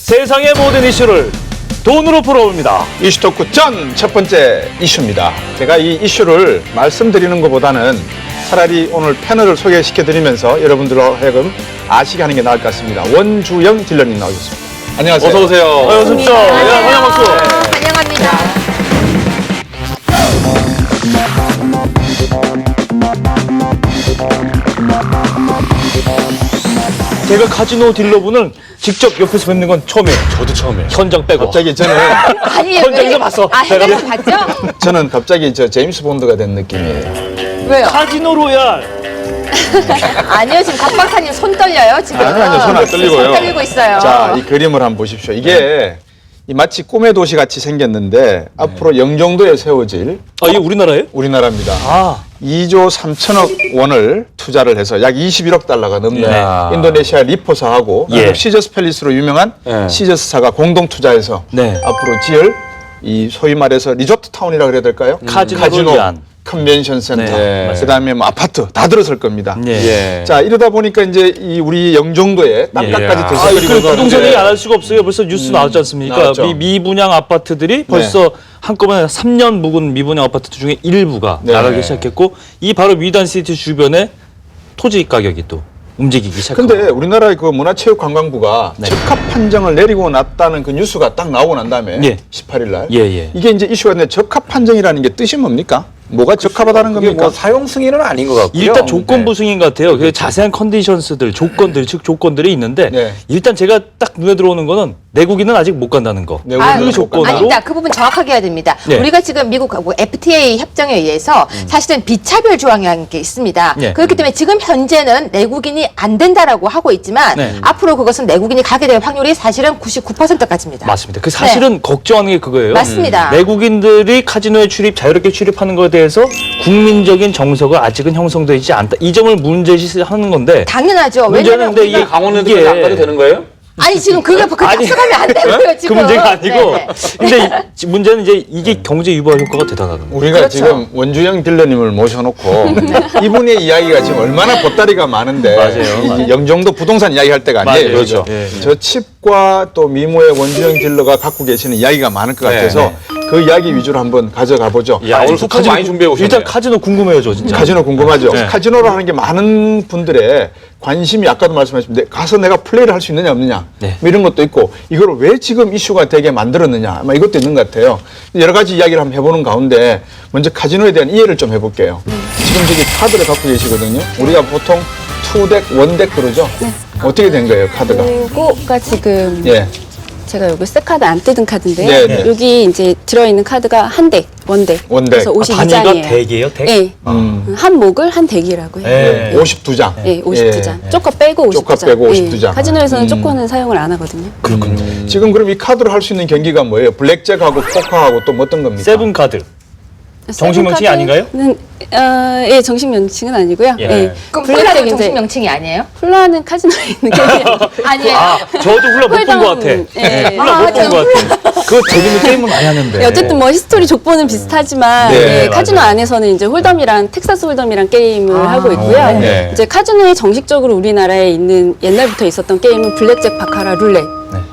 세상의 모든 이슈를 돈으로 풀어봅니다. 이슈토크 전 첫 번째 이슈입니다. 제가 이 이슈를 말씀드리는 것보다는 차라리 오늘 패널을 소개시켜드리면서 여러분들로 하여금 아시게 하는 게 나을 것 같습니다. 원주영 딜러님 나오셨습니다. 안녕하세요. 어서 오세요. 어서 오십시오. 환영 박수. 환영합니다. 제가 카지노 딜러분을 직접 옆에서 뵙는 건 처음이에요. 저도 처음이에요. 현장 빼고. 갑자기 저는 아니, 현장에서 봤어. 현장에서 봤죠? 저는 갑자기 저 제임스 본드가 된 느낌이에요. 왜요? 카지노 로얄. 아니요, 지금 곽 박사님 손 떨려요, 지금. 아니요, 손 안 떨리고요. 손 떨리고 있어요. 자, 이 그림을 한번 보십시오. 이게 이 마치 꿈의 도시 같이 생겼는데 앞으로 영종도에 세워질 아, 이게 우리나라예요? 우리나라입니다. 아. 2조 3천억 원을 투자를 해서 약 21억 달러가 넘는 야. 인도네시아 리포사하고 예. 시저스 팰리스로 유명한 예. 시저스사가 공동 투자해서 네. 앞으로 지을 이 소위 말해서 리조트 타운이라 그래야 될까요? 카지노를 위한. 컨벤션 센터, 네. 그다음에 뭐 아파트 다 들어설 겁니다. 예. 예. 자, 이러다 보니까 이제 이 우리 영종도에 땅값까지 예. 들썩거리고 그 부동산 얘기 안 할 수가 없어요. 벌써 뉴스 나왔지 않습니까? 나왔죠. 미분양 아파트들이 벌써 한꺼번에 3년 묵은 미분양 아파트 중에 일부가 네. 나가기 시작했고, 이 바로 위단시티 주변에 토지 가격이 또 움직이기 시작하고. 근데 우리나라의 그 문화체육관광부가 네. 적합 판정을 내리고 났다는 그 뉴스가 딱 나오고 난 다음에 예. 18일 날 예. 이게 이제 이슈가 됐는데 적합 판정이라는 게 뜻이 뭡니까? 뭐가 적합하다는 그게 겁니까? 뭐 사용 승인은 아닌 것 같고요. 일단 조건부 네. 승인 같아요. 그 자세한 컨디션스들, 조건들, 즉 조건들이 있는데 네. 일단 제가 딱 눈에 들어오는 거는 내국인은 아직 못 간다는 거. 네, 아유, 우리는 조건으로? 아닙니다. 그 부분 정확하게 해야 됩니다. 네. 우리가 지금 미국하고 FTA 협정에 의해서 사실은 비차별 조항이라는 게 있습니다. 네. 그렇기 때문에 지금 현재는 내국인이 안 된다라고 하고 있지만 네. 앞으로 그것은 내국인이 가게 될 확률이 사실은 99%까지입니다. 맞습니다. 그 사실은 걱정하는 게 그거예요. 맞습니다. 내국인들이 카지노에 자유롭게 출입하는 것에 대해서 국민적인 정서가 아직은 형성되지 않다. 이 점을 문제시하는 건데. 당연하죠. 문제는 왜냐면 근데 우리가 이게 강원랜드까지 안 가도 되는 거예요? 아니 지금 그게 그 아니, 짝수가면 안 되고요. 그 지금. 문제가 아니고. 네네. 근데 문제는 이제 이게 경제 유발 효과가 대단하다. 우리가 그렇죠. 지금 원주영 딜러님을 모셔놓고 이분의 이야기가 지금 얼마나 보따리가 많은데 맞아요. 이 영종도 부동산 이야기할 때가 아니에요. 맞아요. 그렇죠. 예. 저 칩과 또 미모의 원주영 딜러가 갖고 계시는 이야기가 많을 것 같아서 그 이야기 위주로 한번 가져가 보죠. 야, 오늘 소품 많이 준비해 오셨네요. 일단 카지노 궁금해요, 저 진짜. 카지노 궁금하죠? 네. 카지노라는 게 많은 분들의 관심이 아까도 말씀하셨는데 가서 내가 플레이를 할 수 있느냐 없느냐 네. 뭐 이런 것도 있고 이걸 왜 지금 이슈가 되게 만들었느냐 아마 이것도 있는 것 같아요. 여러 가지 이야기를 한번 해보는 가운데 먼저 카지노에 대한 이해를 좀 해볼게요. 지금 저기 카드를 갖고 계시거든요. 우리가 보통 투덱, 원덱 그러죠? 어떻게 된 거예요, 카드가? 요거가 지금 예. 제가 여기 새 카드 안 뜯은 카드인데요. 네, 네. 여기 이제 들어있는 카드가 한 덱, 원덱. 원덱. 그래서 단위가 52장이에요. 덱이에요, 덱? 네. 한 목을 한 덱이라고 해요. 네. 52장. 네, 52장. 쪼커 빼고 52장. 쪼커 빼고 52장. 카지노에서는 쪼커는 사용을 안 하거든요. 지금 그럼 이 카드로 할 수 있는 경기가 뭐예요? 블랙잭하고 포커하고 또 뭐 어떤 겁니까? 세븐 카드. 정식 명칭이 아닌가요? 예, 정식 명칭은 아니고요. 예. 예. 그럼 블랙잭 폴라는 이제 정식 명칭이 아니에요? 훌라는 카지노에 있는 게임이에요. 아니에요. 아, 저도 훌라 못 본 것 같아. 예. 훌라 못 본 것 같아. 그거 재밌는 게임은 많이 하는데. 네, 어쨌든 뭐 히스토리 족보는 비슷하지만 네, 예, 카지노 맞아요. 안에서는 이제 홀덤이랑 텍사스 홀덤이랑 게임을 하고 있고요. 네. 이제 카지노에 정식적으로 우리나라에 있는 옛날부터 있었던 게임은 블랙잭, 바카라, 룰렛.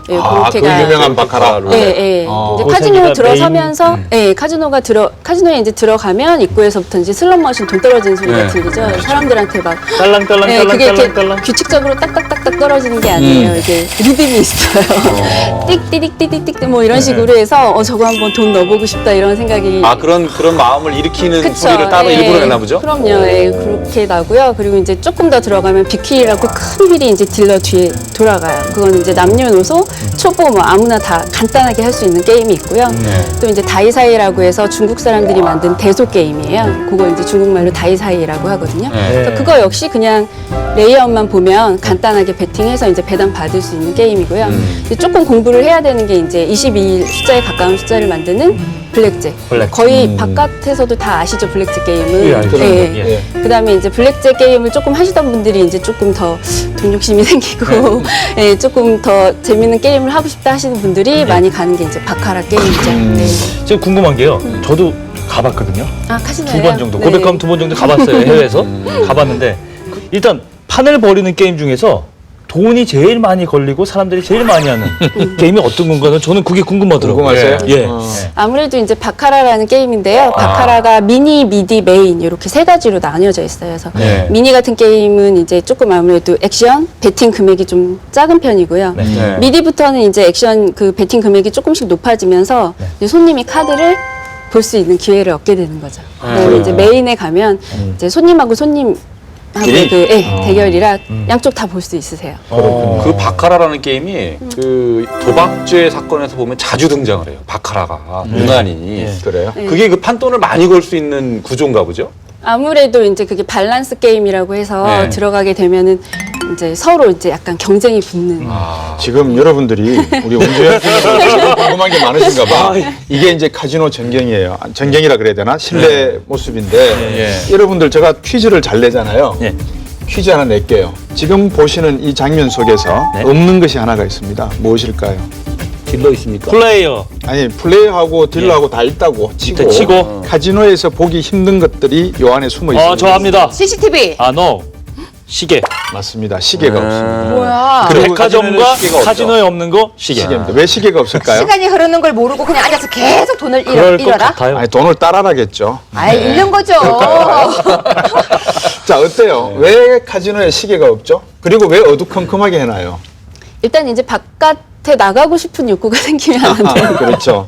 예, 아, 그 그렇게가 유명한 바카라. 예, 예. 이제 그 카지노 세계가 들어서면서, 예, 카지노에 이제 들어가면 입구에서부터 이제 슬롯머신 돈 떨어지는 소리가 네. 들리죠. 사람들한테 막. 딸랑딸랑 예, 그게 이렇게 딸랑딸랑. 규칙적으로 딱딱딱딱 떨어지는 게 아니에요. 이게 리듬이 있어요. 띡띠딕띠딕띡 뭐 이런 식으로 해서 저거 한번 돈 넣어보고 싶다 이런 생각이. 아, 그런 마음을 일으키는 그쵸. 소리를 따로 예, 일부러 내나 보죠? 그럼요. 예, 그렇게 나고요. 그리고 이제 조금 더 들어가면 빅휠이라고 큰 휠이 이제 딜러 뒤에 돌아가요. 그건 이제 남녀노소, 초보 뭐 아무나 다 간단하게 할 수 있는 게임이 있고요. 또 이제 다이사이라고 해서 중국 사람들이 만든 대소 게임이에요. 그거 이제 중국말로 다이사이라고 하거든요. 그래서 그거 역시 그냥 레이아웃만 보면 간단하게 배팅해서 이제 배당 받을 수 있는 게임이고요. 이제 조금 공부를 해야 되는 게 이제 22 숫자에 가까운 숫자를 만드는 블랙잭. 거의 바깥에서도 다 아시죠, 블랙잭 게임을. 예, 알죠. 예. 그다음에 이제 블랙잭 게임을 조금 하시던 분들이 이제 조금 더 돈 욕심이 생기고 예, 조금 더 재밌는 게임을 하고 싶다 하시는 분들이 많이 가는 게 이제 바카라 게임이죠. 네. 지금 궁금한 게요. 저도 가봤거든요. 아, 카지노예요? 2번 정도. 네. 고백하면 2번 정도 가봤어요. 해외에서. 가봤는데 일단 판을 벌이는 게임 중에서 돈이 제일 많이 걸리고 사람들이 제일 많이 하는 게임이 어떤 건가는 저는 그게 궁금하더라고요. 궁금하세요? 예. 아무래도 이제 바카라라는 게임인데요. 바카라가 미니, 미디, 메인 이렇게 세 가지로 나뉘어져 있어요. 그래서 네. 미니 같은 게임은 이제 조금 아무래도 액션, 베팅 금액이 좀 작은 편이고요. 네. 미디부터는 이제 액션 그 베팅 금액이 조금씩 높아지면서 이제 손님이 카드를 볼 수 있는 기회를 얻게 되는 거죠. 그다음에 이제 메인에 가면 이제 손님하고 손님하고 그 대결이라 양쪽 다 볼 수 있으세요. 그 바카라라는 게임이 그 도박죄 사건에서 보면 자주 등장을 해요. 바카라가 유난히. 그래요? 그게 그 판돈을 많이 걸 수 있는 구조인가 보죠? 아무래도 이제 그게 밸런스 게임이라고 해서 네. 들어가게 되면은 이제 서로 이제 약간 경쟁이 붙는. 지금 여러분들이 우리 원주현 팀으로 궁금한 게 많으신가 봐. 이게 이제 카지노 전경이에요. 전경이라 그래야 되나? 실내 모습인데 여러분들 제가 퀴즈를 잘 내잖아요. 예. 퀴즈 하나 낼게요. 지금 보시는 이 장면 속에서 네. 없는 것이 하나가 있습니다. 무엇일까요? 딜러 있습니까? 플레이어. 아니 플레이하고 딜러하고 다 있다고 치고, 일단 치고. 카지노에서 보기 힘든 것들이 요 안에 숨어 있습니다. 저 합니다. CCTV. 아, no. 시계. 맞습니다. 시계가 없습니다. 뭐야. 그리고 백화점과 시계가 없죠. 카지노에 없는 거 시계. 시계입니다. 왜 시계가 없을까요? 시간이 흐르는 걸 모르고 그냥 앉아서 계속 돈을 그럴 것 잃어라? 같아요. 아니 돈을 따라라겠죠. 아이, 잃는 거죠. 자 어때요? 왜 카지노에 시계가 없죠? 그리고 왜 어두컴컴하게 해놔요? 일단 이제 바깥에 나가고 싶은 욕구가 생기면 안 돼요. 그렇죠.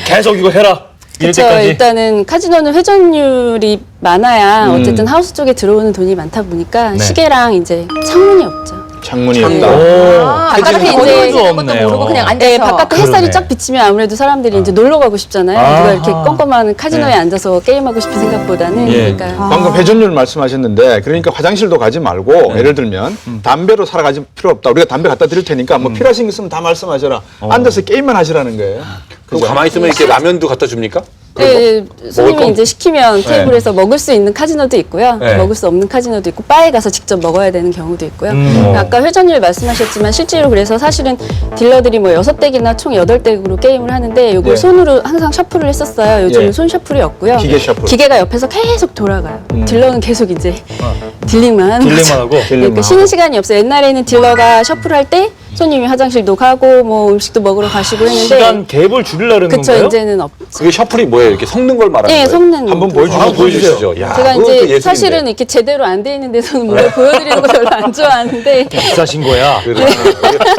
계속 이거 해라. 이럴 그렇죠. 때까지. 일단은 카지노는 회전율이 많아야 어쨌든 하우스 쪽에 들어오는 돈이 많다 보니까 네. 시계랑 이제 창문이 없죠. 창문이 창문. 없다. 아, 바깥에 바깥에 이제 어디 있는 것도 없네요. 모르고 그냥 앉아서. 네, 바깥에 햇살이 그러네. 쫙 비치면 아무래도 사람들이 이제 놀러 가고 싶잖아요. 누가 이렇게 아하. 껌껌한 카지노에 앉아서 게임하고 싶은 생각보다는 예. 그러니까 방금 회전율 말씀하셨는데 그러니까 화장실도 가지 말고 예를 들면 담배로 사러 가지 필요 없다. 우리가 담배 갖다 드릴 테니까 뭐 필요하신 거 있으면 다 말씀하셔라. 앉아서 게임만 하시라는 거예요. 그럼 가만히 있으면 이렇게 라면도 갖다 줍니까? 네, 손님이 거? 이제 시키면 테이블에서 먹을 수 있는 카지노도 있고요. 네. 먹을 수 없는 카지노도 있고 바에 가서 직접 먹어야 되는 경우도 있고요. 아까 회전율 말씀하셨지만 실제로 그래서 사실은 딜러들이 뭐 6덱이나 총 8덱으로 게임을 하는데 이걸 네. 손으로 항상 셔플을 했었어요. 요즘은 예. 손 셔플이 없고요. 기계 셔플. 기계가 옆에서 계속 돌아가요. 딜러는 계속 이제 딜링만 하는 거죠. 딜레만 하고. 그러니까 쉬는 시간이 없어요. 옛날에는 딜러가 셔플할 때 손님이 화장실도 가고 뭐 음식도 먹으러 가시고 했는데 시간 갭을 줄이려는 그쵸 건가요? 이제는 없죠. 그게 셔플이 뭐예요? 이렇게 섞는 걸 말하는 예, 거예요? 섞는 한번 거. 보여주세요. 한번 보여주시죠. 야, 제가 그것도 이제 예술인데. 사실은 이렇게 제대로 안 돼 있는 데서는 뭔가 보여드리는 거 별로 안 좋아하는데 비싸신 거야.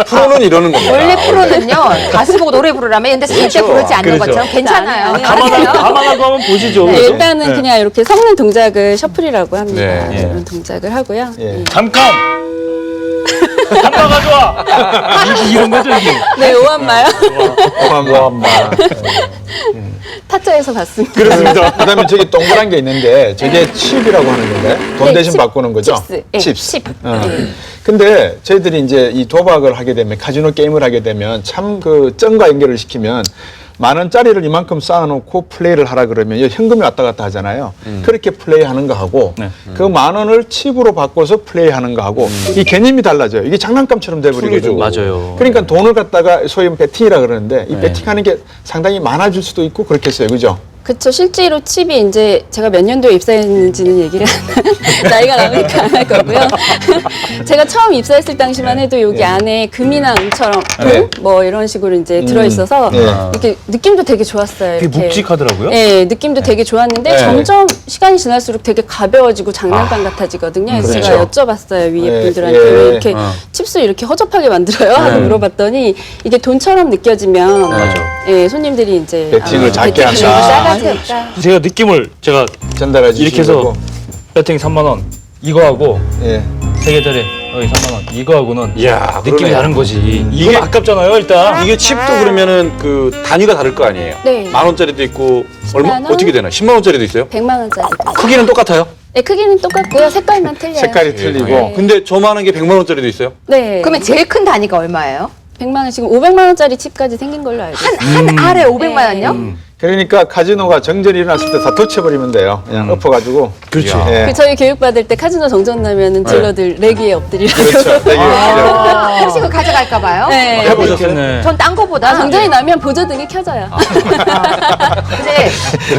프로는 이러는 겁니다. 원래 프로는요, 가수 보고 노래 부르라면 근데 절대 부르지 않는 그렇죠. 것처럼 괜찮아요. 아니, 감안하고 한번 보시죠. 네, 그래서. 일단은 그냥 이렇게 섞는 동작을 셔플이라고 합니다. 네. 이런 동작을 하고요. 예. 잠깐. 잠깐 가져와. 이런 거죠 이게. 네, 오한마요. 고맙마. 타짜에서 봤습니다. 그렇습니다. 그다음에 저기 동그란 게 있는데 저게 칩이라고 하는 건가요? 돈 네, 대신 칩, 바꾸는 거죠? 칩스. 네, 칩스. 칩. 네. 근데 저희들이 이제 이 도박을 하게 되면 카지노 게임을 하게 되면 참 그 쩐과 연결을 시키면 10,000원짜리를 이만큼 쌓아놓고 플레이를 하라 그러면 이 현금이 왔다 갔다 하잖아요. 그렇게 플레이하는 거 하고 그 10,000원을 칩으로 바꿔서 플레이하는 거 하고 이 개념이 달라져요. 이게 장난감처럼 돼버리거든요. 맞아요. 그러니까 돈을 갖다가 소위 배팅이라 그러는데 이 배팅하는 게 상당히 많아질 수도 있고 그렇겠어요. 그죠? 그렇죠. 실제로 칩이 이제 제가 몇 년도에 입사했는지는 얘기를 나이가 나니까 안 할 거고요. 제가 처음 입사했을 당시만 해도 여기 안에 금이나 은처럼 뭐 이런 식으로 이제 들어 있어서 이렇게 느낌도 되게 좋았어요. 되게 이렇게. 묵직하더라고요. 네, 느낌도 되게 좋았는데 점점 시간이 지날수록 되게 가벼워지고 장난감 같아지거든요. 그래서 제가 여쭤봤어요. 위에 예, 분들한테 예. 왜 이렇게 칩스 이렇게 허접하게 만들어요? 하고 물어봤더니 이게 돈처럼 느껴지면 예, 손님들이 이제 배팅을 아마 작게 배팅 한다. 싸가지 없다. 제가 느낌을 제가 전달해 이렇게 주시려고. 해서 배팅 3만 원 이거하고 예. 3개짜리 여기 3만 원 이거하고는 이야, 느낌이 그러네. 다른 거지. 이게- 이건 아깝잖아요 일단. 이게 칩도 그러면은 그 단위가 다를 거 아니에요? 네. 10,000원짜리도 있고 얼마 10만 원? 어떻게 되나? 10만 원짜리도 있어요? 100만 원짜리. 크기는 똑같아요? 네, 크기는 똑같고요. 색깔만 틀려요. 색깔이 틀리고 네. 근데 저만한 게 100만 원짜리도 있어요? 네. 그러면 제일 큰 단위가 얼마예요? 100만 원, 지금 500만 원짜리 칩까지 생긴 걸로 알고 있어요. 한 알에 500만 원요? 그러니까 카지노가 정전이 일어났을 때 다 도쳐버리면 돼요. 그냥 엎어가지고. 그렇죠. 예. 그 저희 교육받을 때 카지노 정전 나면은 딜러들 레기에 엎드리라고. 그렇죠. 되게 혹시 그거 가져갈까 봐요? 네. 해보셨겠네. 전 딴 거보다 정전이 나면 보조등이 켜져요.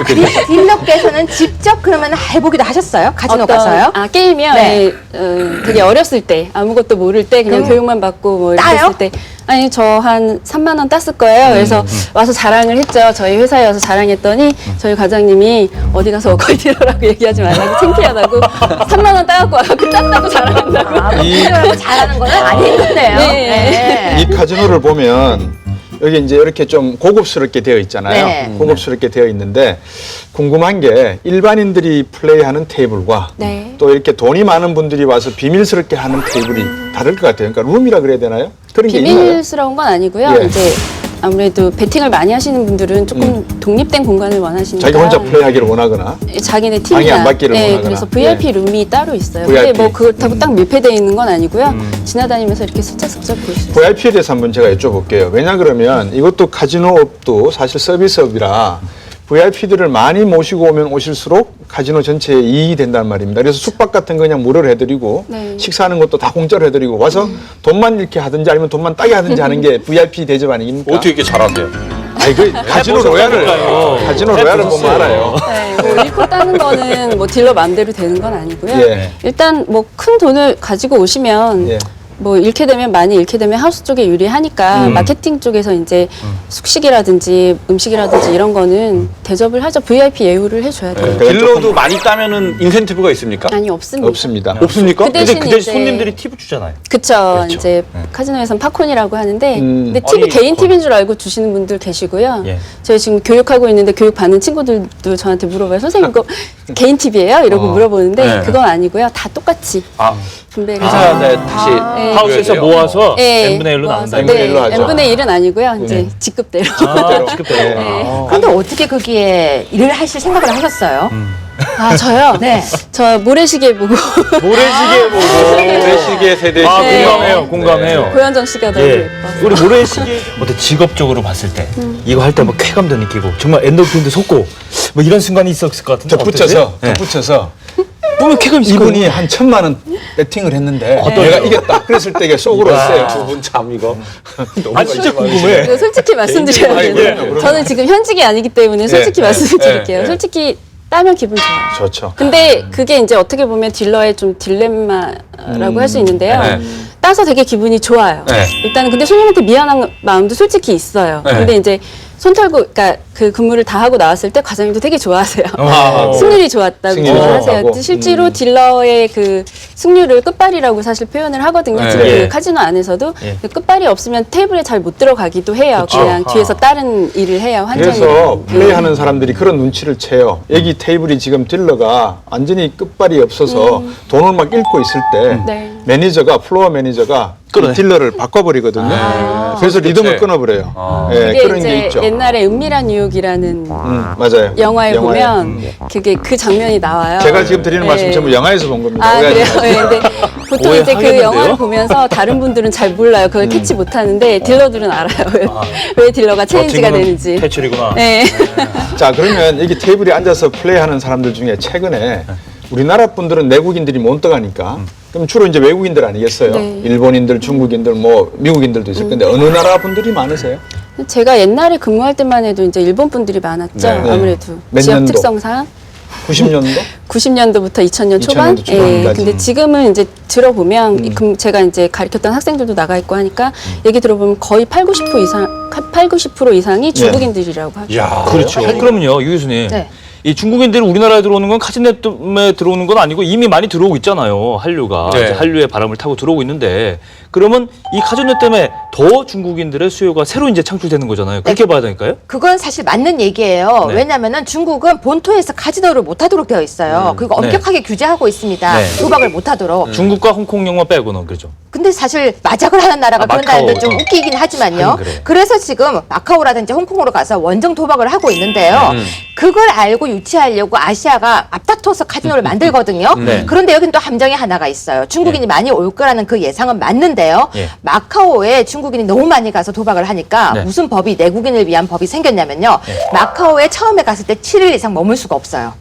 근데 딜러께서는 직접 그러면 해보기도 하셨어요? 카지노 가서요? 아, 게임이요? 네. 네. 되게 어렸을 때, 아무것도 모를 때, 그냥 교육만 받고 뭐 이렇게 따요? 했을 때. 아니, 저 한 3만 원 땄을 거예요. 그래서 와서 자랑을 했죠. 저희 회사에 와서 자랑했더니 저희 과장님이 어디 가서 거기 딜러라고 얘기하지 말라고 창피하다고 3만 원 따갖고 와갖고 땄다고 자랑한다고. 딜러라고 잘하는 건 아닌 거네요. 네. 이 카지노를 보면 여기 이제 이렇게 좀 고급스럽게 되어 있잖아요. 네. 고급스럽게 되어 있는데 궁금한 게 일반인들이 플레이하는 테이블과 네. 또 이렇게 돈이 많은 분들이 와서 비밀스럽게 하는 테이블이 다를 것 같아요. 그러니까 룸이라 그래야 되나요? 그런 게 있나요? 비밀스러운 건 아니고요. 예. 이제 아무래도 베팅을 많이 하시는 분들은 조금 독립된 공간을 원하시니까. 자기 혼자 플레이하기를 원하거나 자기네 방해 팀이나 안 받기를 원하거나. 그래서 VIP 룸이 따로 있어요. VIP. 근데 뭐 그렇다고 딱 밀폐되어 있는 건 아니고요. 지나다니면서 이렇게 슬쩍슬쩍 볼 수 있어요. VIP에 대해서 한번 제가 여쭤볼게요. 왜냐 그러면 이것도 카지노업도 사실 서비스업이라 VIP들을 많이 모시고 오면 오실수록 카지노 전체에 이익이 된다는 말입니다. 그래서 숙박 같은 거 그냥 무료로 해드리고 네. 식사하는 것도 다 공짜로 해드리고 와서 돈만 이렇게 하든지 아니면 돈만 따게 하든지 하는 게 VIP 대접 아닙니까? 어떻게 이렇게 잘하세요? 아니 그 카지노 로얄을 카지노 로얄을 보면 알아요. 네, 뭐 잃고 따는 거는 뭐 딜러 마음대로 되는 건 아니고요. 예. 일단 뭐 큰 돈을 가지고 오시면 예. 뭐 잃게 되면 많이 잃게 되면 하우스 쪽에 유리하니까 마케팅 쪽에서 이제 숙식이라든지 음식이라든지 이런 거는 대접을 하죠. VIP 예우를 해줘야 돼요. 그러니까 딜러도 많이 따면은 인센티브가 있습니까? 아니 없습니다. 없습니다. 없습니까? 그 근데 대신 그 대신 이제- 손님들이 팁을 주잖아요. 그쵸. 이제 카지노에서는 팝콘이라고 하는데, 근데 팁이 아니, 개인 팁인 줄 알고 주시는 분들 계시고요. 예. 저희 지금 교육하고 있는데 교육 받는 친구들도 저한테 물어봐요. 선생님 이거 개인 팁이에요? 이러고 물어보는데 네. 그건 아니고요. 다 똑같이 아, 분배를 아, 네, 다시 네. 하우스에서 모아서 네, n분의 1로 모아서. 나눈다. N분의 네, 1로 하죠. n분의 1은 아니고요. 이제 직급대로. 아, 직급대로. 네. 근데 어떻게 거기에 일을 하실 생각을 하셨어요? 아, 저요? 네. 저 모래시계 보고 모래시계 보고. 모래시계 세대 아, 네. 공감해요. 공감해요. 고현정 씨가 너무 예. 예뻐서. 우리 모래시계 어때 직업적으로 봤을 때 이거 할 때 뭐 쾌감도 느끼고 정말 엔도핀도 솟고 뭐 이런 순간이 있었을 것 같은데 덧붙여서 어떠세요? 덧붙여서 보면 쾌감 있을 이분이 거예요. 한 1,000만 원 배팅을 했는데 내가 이겼다. 그랬을 때 이게 속으로 했어요. 두 분 참 이거 너무 아 진짜 이거 궁금해. 솔직히 말씀드려야 아니, 돼요. 그럼요. 저는 지금 현직이 아니기 때문에 솔직히 예, 말씀을 예, 드릴게요. 예. 솔직히 따면 기분 좋아요. 좋죠. 근데 그게 이제 어떻게 보면 딜러의 좀 딜레마라고 할 수 있는데요. 네. 따서 되게 기분이 좋아요. 네. 일단은 근데 손님한테 미안한 마음도 솔직히 있어요. 네. 근데 이제 손 털고, 그러니까 그 근무를 다 하고 나왔을 때 과장님도 되게 좋아하세요. 승률이 좋았다고 승률이 좋아하세요. 좋았다고. 실제로 딜러의 그 승률을 끝발이라고 사실 표현을 하거든요. 네. 지금 예. 그 카지노 안에서도 예. 그 끝발이 없으면 테이블에 잘 못 들어가기도 해요. 그냥 뒤에서 다른 일을 해요. 환전을. 그래서 플레이하는 사람들이 그런 눈치를 채요. 여기 테이블이 지금 딜러가 완전히 끝발이 없어서 돈을 막 잃고 있을 때 네. 매니저가 플로어 매니저가 그 끊어내. 딜러를 바꿔버리거든요. 그래서 리듬을 끊어버려요. 예, 그게 그런 이제 게 있죠. 옛날에 은밀한 유혹이라는 맞아요. 영화에 영화에. 보면 그게 그 장면이 나와요. 제가 지금 드리는 네. 말씀 전부 영화에서 본 겁니다. 아 그래요? 오해하지 마세요. 네, 근데 보통 이제 그 오해하겠는데요? 영화를 보면서 다른 분들은 잘 몰라요. 그걸 캐치 못하는데 딜러들은 알아요. 왜 딜러가 체인지가 되는지. 퇴출이구나. 네. 자, 그러면 여기 테이블에 앉아서 플레이하는 사람들 중에 최근에 우리나라 분들은 내국인들이 못 들어가니까 그럼 주로 이제 외국인들 아니겠어요? 네. 일본인들, 중국인들, 뭐 미국인들도 있을 건데 어느 나라 분들이 많으세요? 제가 옛날에 근무할 때만 해도 이제 일본 분들이 많았죠. 네. 아무래도 몇 지역 년도? 특성상 90년도? 90년도부터 2000년 초반. 2000년도 초반까지. 근데 지금은 이제 들어보면 제가 이제 가르쳤던 학생들도 나가 있고 하니까 얘기 들어보면 거의 80% 이상이 중국인들이라고 하죠. 야, 그렇죠. 그러면요, 유 교수님. 네. 이 중국인들이 우리나라에 들어오는 건 카지노에 들어오는 건 아니고 이미 많이 들어오고 있잖아요. 한류가. 네. 이제 한류의 바람을 타고 들어오고 있는데 그러면 이 카지노 때문에 더 중국인들의 수요가 새로 이제 창출되는 거잖아요. 그렇게 봐야 되니까요? 그건 사실 맞는 얘기예요. 네. 왜냐면은 중국은 본토에서 카지노를 못하도록 되어 있어요. 그리고 엄격하게 규제하고 있습니다. 네. 도박을 못하도록. 중국과 홍콩령만 빼고는 그렇죠. 근데 사실 마작을 하는 나라가 그런다는 건 좀 마카오. 웃기긴 하지만요. 하긴 그래. 그래서 지금 마카오라든지 홍콩으로 가서 원정 도박을 하고 있는데요. 그걸 알고 유치하려고 아시아가 앞다퉈서 카지노를 만들거든요. 네. 그런데 여긴 또 함정이 하나가 있어요. 중국인이 많이 올 거라는 그 예상은 맞는데요. 예. 마카오에 중국 중국인이 너무 많이 가서 도박을 하니까 네. 무슨 법이 내국인을 위한 법이 생겼냐면요. 마카오에 처음에 갔을 때 7일 이상 머물 수가 없어요.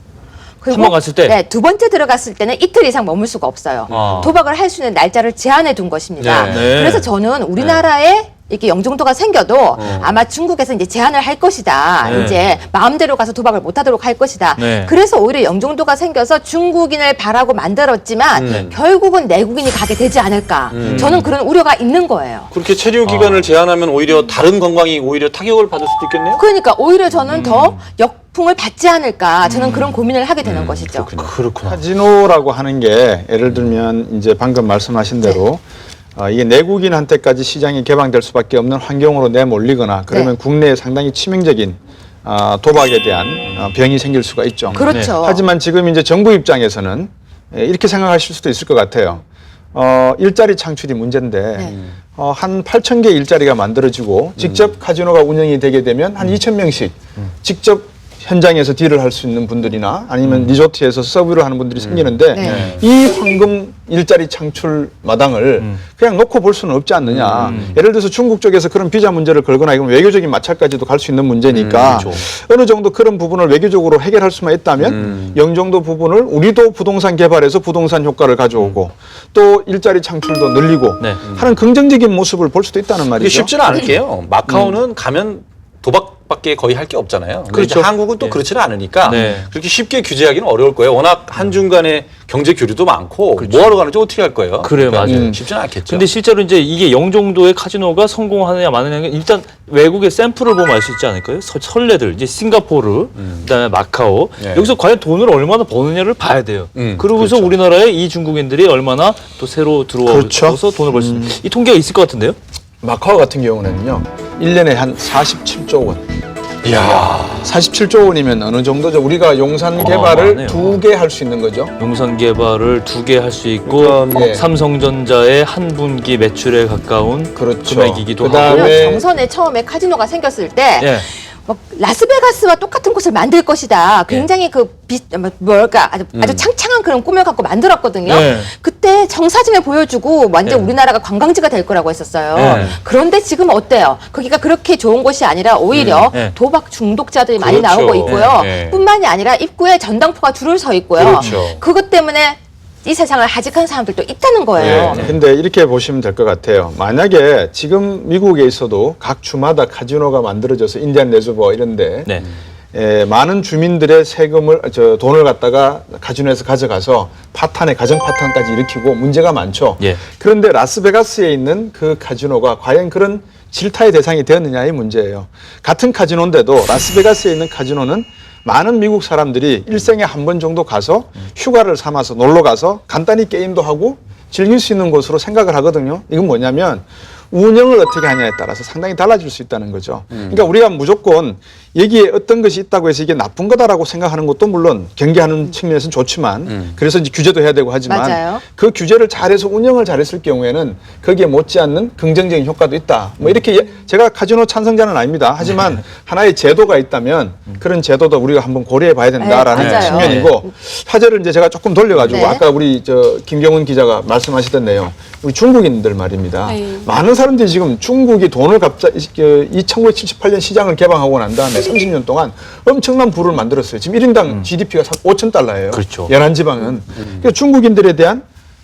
그리고 한번 갔을 때? 네, 두 번째 들어갔을 때는 이틀 이상 머물 수가 없어요. 아. 도박을 할 수 있는 날짜를 제한해 둔 것입니다. 네. 네. 그래서 저는 우리나라에 이렇게 영종도가 생겨도 아마 중국에서 이제 제한을 할 것이다. 네. 이제 마음대로 가서 도박을 못 하도록 할 것이다. 네. 그래서 오히려 영종도가 생겨서 중국인을 바라고 만들었지만 결국은 내국인이 가게 되지 않을까. 저는 그런 우려가 있는 거예요. 그렇게 체류 기간을 제한하면 오히려 다른 관광이 오히려 타격을 받을 수도 있겠네요. 그러니까 오히려 저는 더 역풍을 받지 않을까. 저는 그런 고민을 하게 되는 것이죠. 그렇구나. 카지노라고 하는 게 예를 들면 이제 방금 말씀하신 대로 이게 내국인한테까지 시장이 개방될 수밖에 없는 환경으로 내몰리거나 그러면 국내에 상당히 치명적인 도박에 대한 병이 생길 수가 있죠. 그렇죠. 하지만 지금 이제 정부 입장에서는 이렇게 생각하실 수도 있을 것 같아요. 일자리 창출이 문제인데 한 8천 개 일자리가 만들어지고 직접 카지노가 운영이 되게 되면 한 2천 명씩 직접 현장에서 딜을 할 수 있는 분들이나 아니면 리조트에서 서브를 하는 분들이 생기는데 네. 이 황금 일자리 창출 마당을 그냥 놓고 볼 수는 없지 않느냐. 예를 들어서 중국 쪽에서 그런 비자 문제를 걸거나 이건 외교적인 마찰까지도 갈 수 있는 문제니까 그렇죠. 어느 정도 그런 부분을 외교적으로 해결할 수만 있다면 영종도 부분을 우리도 부동산 개발해서 부동산 효과를 가져오고 또 일자리 창출도 늘리고 네. 하는 긍정적인 모습을 볼 수도 있다는 이게 말이죠. 쉽지는 않을 게요. 마카오는 가면 도박밖에 거의 할 게 없잖아요. 근데 그렇죠. 이제 한국은 또 그렇지는 않으니까 네. 그렇게 쉽게 규제하기는 어려울 거예요. 워낙 한중 간의 경제 교류도 많고 뭐하러 가는지 어떻게 할 거예요. 그래요, 맞아요. 쉽지는 않겠죠. 근데 실제로 이제 이게 영종도의 카지노가 성공하느냐 마느냐는 일단 외국의 샘플을 보면 알 수 있지 않을까요? 선례들 이제 싱가포르, 그다음에 마카오 네. 여기서 과연 돈을 얼마나 버느냐를 봐야 돼요. 그러고서 그렇죠. 우리나라에 이 중국인들이 얼마나 또 새로 들어와서 그렇죠. 돈을 벌 수 있는 이 통계가 있을 것 같은데요? 마카오 같은 경우는요. 1년에 한 47조 원. 이야. 47조 원이면 어느 정도죠? 우리가 용산 개발을 어마어마하네요. 2개 할 수 있는 거죠. 용산 개발을 2개 할 수 있고 그러니까 예. 삼성전자의 한 분기 매출에 가까운 그렇죠. 금액이기도 그다음에 하고. 경선에 처음에 카지노가 생겼을 때 예. 막 라스베가스와 똑같은 곳을 만들 것이다. 굉장히 뭐랄까 아주 창창한 그런 꿈을 갖고 만들었거든요. 네. 그때 정사진을 보여주고 완전 네. 우리나라가 관광지가 될 거라고 했었어요. 네. 그런데 지금 어때요? 거기가 그렇게 좋은 곳이 아니라 오히려 네. 도박 중독자들이 많이 그렇죠. 나오고 있고요. 네, 네. 뿐만이 아니라 입구에 전당포가 줄을 서 있고요. 그렇죠. 그것 때문에 이 세상을 하직한 사람들도 있다는 거예요. 네. 근데 이렇게 보시면 될 것 같아요. 만약에 지금 미국에 있어도 각 주마다 카지노가 만들어져서 인디안 레저버 이런데 네. 많은 주민들의 세금을 돈을 갖다가 카지노에서 가져가서 파탄에 가정 파탄까지 일으키고 문제가 많죠. 예. 그런데 라스베가스에 있는 그 카지노가 과연 그런 질타의 대상이 되었느냐의 문제예요. 같은 카지노인데도 라스베가스에 있는 카지노는 많은 미국 사람들이 일생에 한 번 정도 가서 휴가를 삼아서 놀러 가서 간단히 게임도 하고 즐길 수 있는 곳으로 생각을 하거든요. 이건 뭐냐면 운영을 어떻게 하냐에 따라서 상당히 달라질 수 있다는 거죠. 그러니까 우리가 무조건 여기에 어떤 것이 있다고 해서 이게 나쁜 거다라고 생각하는 것도 물론 경계하는 측면에서는 좋지만 그래서 이제 규제도 해야 되고 하지만 맞아요. 그 규제를 잘해서 운영을 잘했을 경우에는 거기에 못지않는 긍정적인 효과도 있다. 뭐 이렇게 제가 카지노 찬성자는 아닙니다. 하지만 하나의 제도가 있다면 그런 제도도 우리가 한번 고려해 봐야 된다라는 네, 맞아요. 측면이고 화제를 이제 제가 조금 돌려가지고 네. 아까 우리 김경훈 기자가 말씀하시던 내용 우리 중국인들 말입니다. 네. 많은 사람들이 지금 중국이 돈을 갑자기 1978년 시장을 개방하고 난 다음에 30년 동안 엄청난 부를 만들었어요. 지금 1인당 GDP가 5,000달러예요. 그렇죠. 연안 지방은. 그러니까 중국인들에 대한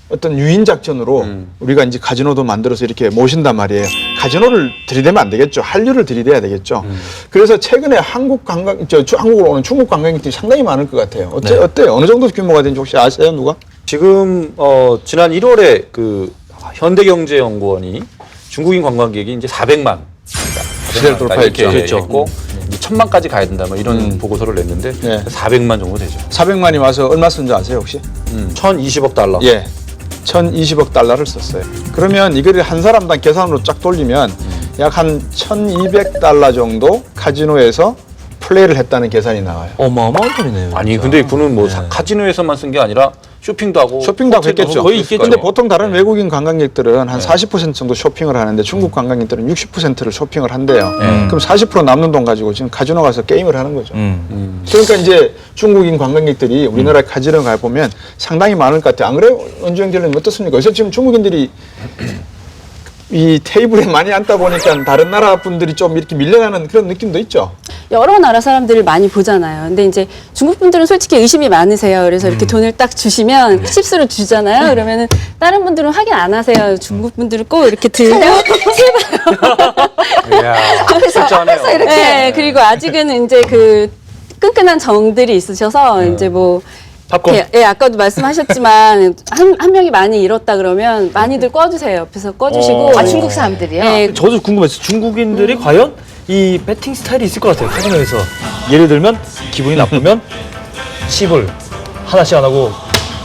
어떤 유인 작전으로 우리가 이제 카지노도 만들어서 이렇게 모신단 말이에요. 카지노를 들이대면 안 되겠죠. 한류를 들이대야 되겠죠. 그래서 최근에 한국으로 오는 중국 관광객들이 상당히 많을 것 같아요. 어때요? 어느 정도 규모가 되는지 혹시 아세요, 누가? 지금 지난 1월에 그 현대경제연구원이 중국인 관광객이 이제 400만 시대를 돌파했죠. 이렇게 그렇죠. 했고 이제 1000만까지 가야 된다 뭐 이런 보고서를 냈는데 네. 400만 정도 되죠. 400만이 와서 얼마 쓴 줄 아세요, 혹시? 1020억 달러. 예. 1,020억 달러를 썼어요. 그러면 이거를 한 사람당 계산으로 쫙 돌리면 약 한 1,200달러 정도 카지노에서 플레이를 했다는 계산이 나와요. 어마어마한 돈이네요. 아니 진짜. 근데 그는 뭐 카지노에서만 쓴 게 아니라 쇼핑도 하고 쇼핑도 하고 호텔도 했겠죠. 거의 있겠죠. 근데 보통 다른 외국인 관광객들은 한 40% 정도 쇼핑을 하는데 중국 관광객들은 60%를 쇼핑을 한대요. 그럼 40% 남는 돈 가지고 지금 카지노 가서 게임을 하는 거죠. 그러니까 이제 중국인 관광객들이 우리나라 카지노 가 보면 상당히 많을 것 같아요. 안 그래요? 은주영 딜러님 어떻습니까? 그래서 지금 중국인들이 이 테이블에 많이 앉다 보니까 다른 나라 분들이 좀 이렇게 밀려나는 그런 느낌도 있죠. 여러 나라 사람들을 많이 보잖아요. 근데 이제 중국 분들은 솔직히 의심이 많으세요. 그래서 이렇게 돈을 딱 주시면 칩스로 주잖아요. 그러면은 다른 분들은 확인 안 하세요. 중국 분들은 꼭 이렇게 들고 앞에서 이렇게. 네, 그리고 아직은 이제 그 끈끈한 정들이 있으셔서 이제 뭐 팝콘. 예, 아까도 말씀하셨지만 한 명이 많이 잃었다 그러면 많이들 꺼주세요. 옆에서 꺼주시고. 아, 중국 사람들이요? 네, 저도 궁금했어요. 중국인들이 과연 이 배팅 스타일이 있을 것 같아요. 카지노에서 예를 들면 기분이 나쁘면 칩을 하나씩 안 하고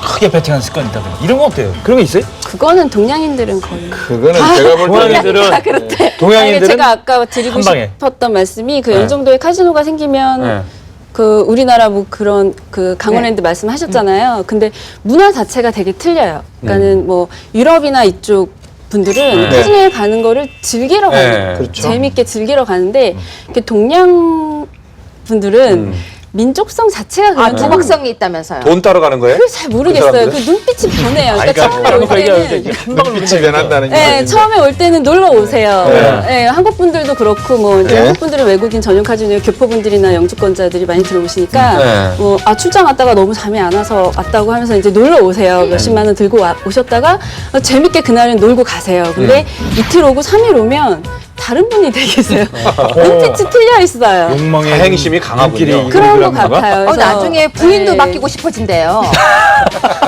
크게 배팅하는 습관이 있다든가 이런 거 어때요? 그런 거 있어요? 그거는 동양인들은 거의. 그거는 제가 볼 때는 동양인들은 다 그렇대. 아니, 동양인들은 제가 아까 드리고 한 방에. 싶었던 말씀이 그 영종도에 카지노가 생기면 네. 그 우리나라 뭐 그런 그 강원랜드 말씀하셨잖아요. 근데 문화 자체가 되게 틀려요. 그러니까는 뭐 유럽이나 이쪽 분들은 네. 카지노에 가는 거를 즐기러 가는 그렇죠. 재밌게 즐기러 가는데 이렇게 동양 분들은 민족성 자체가 아, 그냥 도박성이 있다면서요. 돈 따러 가는 거예요? 그걸 잘 모르겠어요. 그 그 눈빛이 변해요. 그러니까 그러니까 처음에 올 때는 한 방울 눈빛이 변한다는 게. 네, 처음에 올 때는 놀러 오세요. 네. 한국 분들도 그렇고 뭐 이제 네. 한국 분들은 외국인 전용 카지노에 교포 분들이나 영주권자들이 많이 들어오시니까 네. 뭐 출장 왔다가 너무 잠이 안 와서 왔다고 하면서 이제 놀러 오세요. 몇십만 원 들고 오셨다가 재밌게 그날은 놀고 가세요. 근데 이틀 오고 3일 오면 다른 분이 되겠어요. 눈빛이 틀려 있어요. 욕망의 사행심이 강하군요. 그런 것 같아요. 그래서 나중에 부인도 네. 맡기고 싶어진대요.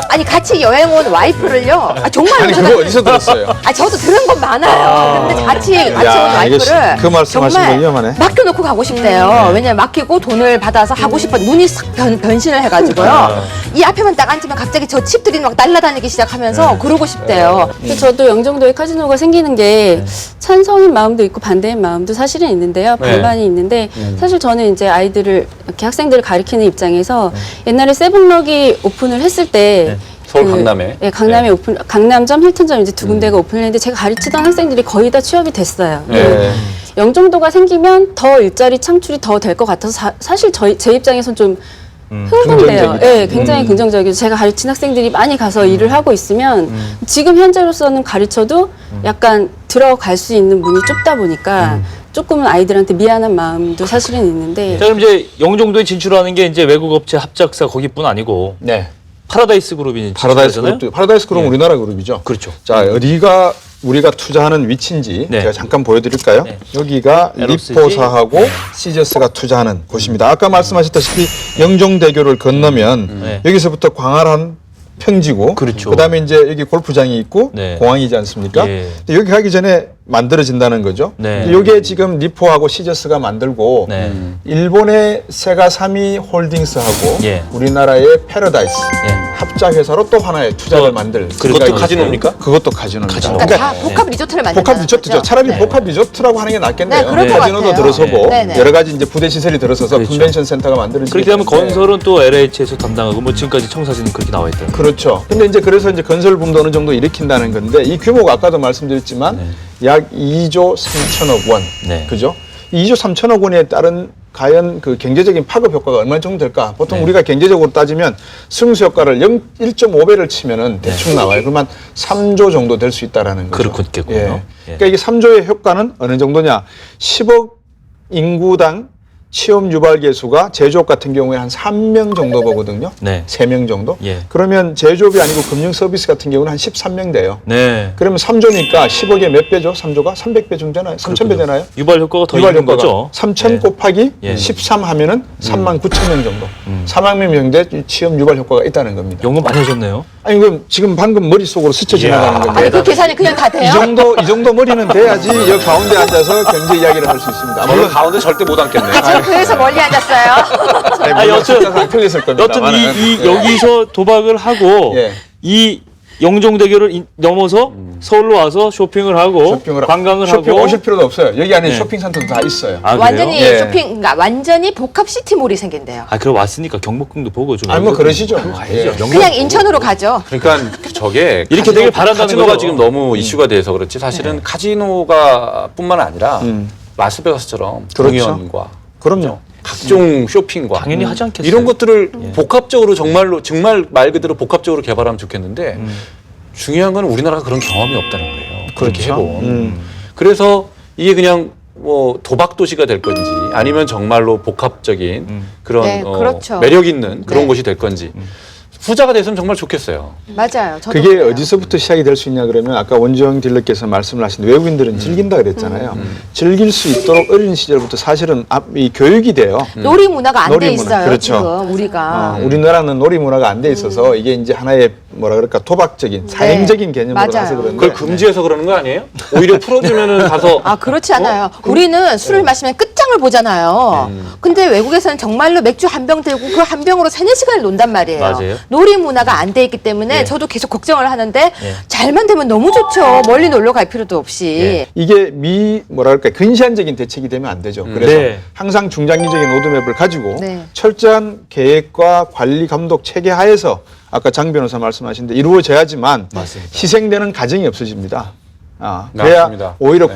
아니, 같이 여행 온 와이프를요. 아, 정말. 아니 그거 어디서 들었어요? 아, 저도 들은 건 많아요. 근데 같이 온 야, 이거 와이프를 그 말씀하신 거 정말 위험하네. 맡겨놓고 가고 싶대요. 왜냐면 맡기고 돈을 받아서 하고 싶어 눈이 싹 변신을 해가지고요. 이 앞에만 딱 앉으면 갑자기 저 칩들이 막 날아다니기 시작하면서 그러고 싶대요. 근데 저도 영종도에 카지노가 생기는 게 찬성인 마음도 있고 반대인 마음도 사실은 있는데요. 네. 반반이 있는데 사실 저는 이제 아이들을 이렇게 학생들을 가리키는 입장에서 옛날에 세븐럭이 오픈을 했을 때 서울 강남에. 예, 강남에 오픈, 강남점, 힐튼점 이제 두 군데가 오픈을 했는데 제가 가르치던 학생들이 거의 다 취업이 됐어요. 네. 영종도가 생기면 더 일자리 창출이 더 될 것 같아서 사실 제 입장에선 좀 흥분돼요. 긍정적이다. 예, 굉장히 긍정적이죠. 제가 가르친 학생들이 많이 가서 일을 하고 있으면 지금 현재로서는 가르쳐도 약간 들어갈 수 있는 문이 좁다 보니까 조금은 아이들한테 미안한 마음도 사실은 있는데 자, 그럼 이제 영종도에 진출하는 게 이제 외국 업체 합작사 거기뿐 아니고 네. 파라다이스 그룹이 파라다이스 진출하잖아요? 그룹도 파라다이스 그룹은 예. 우리나라 그룹이죠. 그렇죠. 자, 어디가 우리가 투자하는 위치인지 네. 제가 잠깐 보여드릴까요? 네. 여기가 LOCG. 리포사하고 시저스가 투자하는 곳입니다. 아까 말씀하셨다시피 영종대교를 건너면 네. 여기서부터 광활한 평지고, 그렇죠. 그다음에 이제 여기 골프장이 있고 네. 공항이지 않습니까? 예. 근데 여기 가기 전에 만들어진다는 거죠. 네. 이게 지금 리포하고 시저스가 만들고 네. 일본의 세가사미 홀딩스하고 예. 우리나라의 패러다이스 예. 합작 회사로 또 하나의 투자를 만들 그것도 생각이 카지노입니까? 있어요. 그것도 카지노입니다. 카지노. 그러니까 다 복합 리조트를 만든다는 복합 리조트죠. 거죠. 차라리 네. 복합 리조트라고 하는 게 낫겠네요. 네, 그럴 것 카지노도 같아요. 들어서고 네, 네. 여러 가지 이제 부대 시설이 들어서서 그렇죠. 컨벤션 센터가 만들어지기 그렇게 되면 때문에. 건설은 또 LH에서 담당하고 뭐 지금까지 청사진은 그렇게 나와 있다. 그렇죠. 근데 이제 그래서 이제 건설 붐도 어느 정도 일으킨다는 건데 이 규모가 아까도 말씀드렸지만 약 2조 3천억 원. 네. 그죠? 2조 3천억 원에 따른 과연 그 경제적인 파급 효과가 얼마 정도 될까? 보통 네. 우리가 경제적으로 따지면 승수 효과를 1.5배를 치면은 대충 나와요. 그러면 3조 정도 될 수 있다라는 거죠. 그렇겠군요. 예. 예. 그러니까 이게 3조의 효과는 어느 정도냐? 10억 인구당 취업 유발 개수가 제조업 같은 경우에 한 3명 정도 보거든요. 네. 3명 정도. 예. 그러면 제조업이 아니고 금융 서비스 같은 경우는 한 13명 돼요. 네. 그러면 3조니까 10억에 몇 배죠? 3조가 300배 정도 되나요? 3000배 되나요? 유발 효과가 더 유발 있는 효과가 거죠. 3,000 예. 곱하기 예. 13 하면은 3만 9천 명 정도. 4만 명 정도의 취업 유발 효과가 있다는 겁니다. 연금 많이 하셨네요. 아니 그럼 지금 방금 머릿속으로 스쳐 지나가는 건데. 아니, 그 계산이 그냥 다 돼요? 이 정도 머리는 돼야지 여기 가운데 앉아서 경제 이야기를 할 수 있습니다. 저는 물론 가운데 절대 못 앉겠네. 저 그래서 멀리 앉았어요. 아니, 여튼- 숫자가 안 틀렸을 겁니다. 여튼 여기서 도박을 하고 예. 이 영종대교를 넘어서 서울로 와서 쇼핑을 하고 쇼핑을 관광을 쇼핑 하고 오실 필요도 없어요. 여기 안에 네. 쇼핑센터도 다 있어요. 아, 그래요? 완전히 예. 쇼핑, 그러니까 완전히 복합 시티몰이 생긴대요. 아, 그럼 왔으니까 경복궁도 보고 좀. 아니 뭐 그러시죠. 가야죠. 예. 영광- 그냥 인천으로 가죠. 그러니까 저게 이렇게 되길 바란다는 카지노가 거죠. 지금 너무 이슈가 돼서 그렇지 사실은 카지노가 뿐만 아니라 라스베가스처럼 그렇죠. 공연과 그럼요. 각종 쇼핑과 당연히 하지 않겠어요. 이런 것들을 복합적으로 정말 말 그대로 복합적으로 개발하면 좋겠는데 중요한 건 우리나라가 그런 경험이 없다는 거예요. 그렇게 그렇죠. 해본. 그래서 이게 그냥 뭐 도박 도시가 될 건지 아니면 정말로 복합적인 그런 네, 그렇죠. 매력 있는 그런 네. 곳이 될 건지 후자가 됐으면 정말 좋겠어요. 맞아요. 저도 그게 그래요. 어디서부터 시작이 될 수 있냐 그러면 아까 원주영 딜러께서 말씀을 하신 외국인들은 즐긴다 그랬잖아요. 즐길 수 있도록 어린 시절부터 사실은 이 교육이 돼요. 놀이 문화가 안 돼 놀이 문화, 있어요. 그렇죠. 지금 우리가. 우리나라는 놀이 문화가 안 돼 있어서 이게 이제 하나의 뭐라 그럴까 도박적인 사행적인 개념으로 맞아요. 가서 그런데 그걸 금지해서 그러는 거 아니에요? 오히려 풀어주면은 가서 아, 그렇지 않아요. 우리는 술을 마시면 끝장을 보잖아요. 근데 외국에서는 정말로 맥주 한 병 들고 그 한 병으로 3-4시간을 논단 말이에요. 맞아요. 놀이 문화가 안 돼 있기 때문에 예. 저도 계속 걱정을 하는데 잘만 되면 너무 좋죠. 멀리 놀러 갈 필요도 없이. 예. 이게 뭐라 그럴까 근시안적인 대책이 되면 안 되죠. 그래서 네. 항상 중장기적인 로드맵을 가지고 네. 철저한 계획과 관리 감독 체계 하에서 아까 장 변호사 말씀하신 대 이루어져야지만 맞습니다. 희생되는 가정이 없어집니다. 그래야 맞습니다. 오히려 네.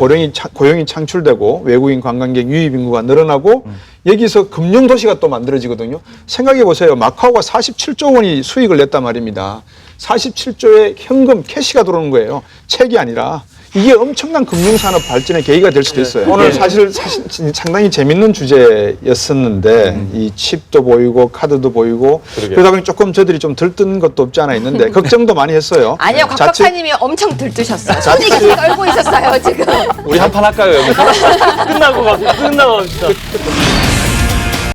고용이 창출되고 외국인 관광객 유입 인구가 늘어나고 여기서 금융도시가 또 만들어지거든요. 생각해 보세요. 마카오가 47조 원이 수익을 냈단 말입니다. 47조의 현금 캐시가 들어오는 거예요. 책이 아니라. 이게 엄청난 금융산업 발전의 계기가 될 수도 있어요. 오늘 사실 상당히 재밌는 주제였었는데 이 칩도 보이고 카드도 보이고 그러게요. 그러다 보니 조금 저들이 좀 들뜬 것도 없지 않아 있는데 걱정도 많이 했어요. 아니요, 곽 자칫- 박사님이 엄청 들뜨셨어요. 손이 계속 떨고 있었어요, 지금. 우리 한 판 할까요 여기서? 끝나고 진짜.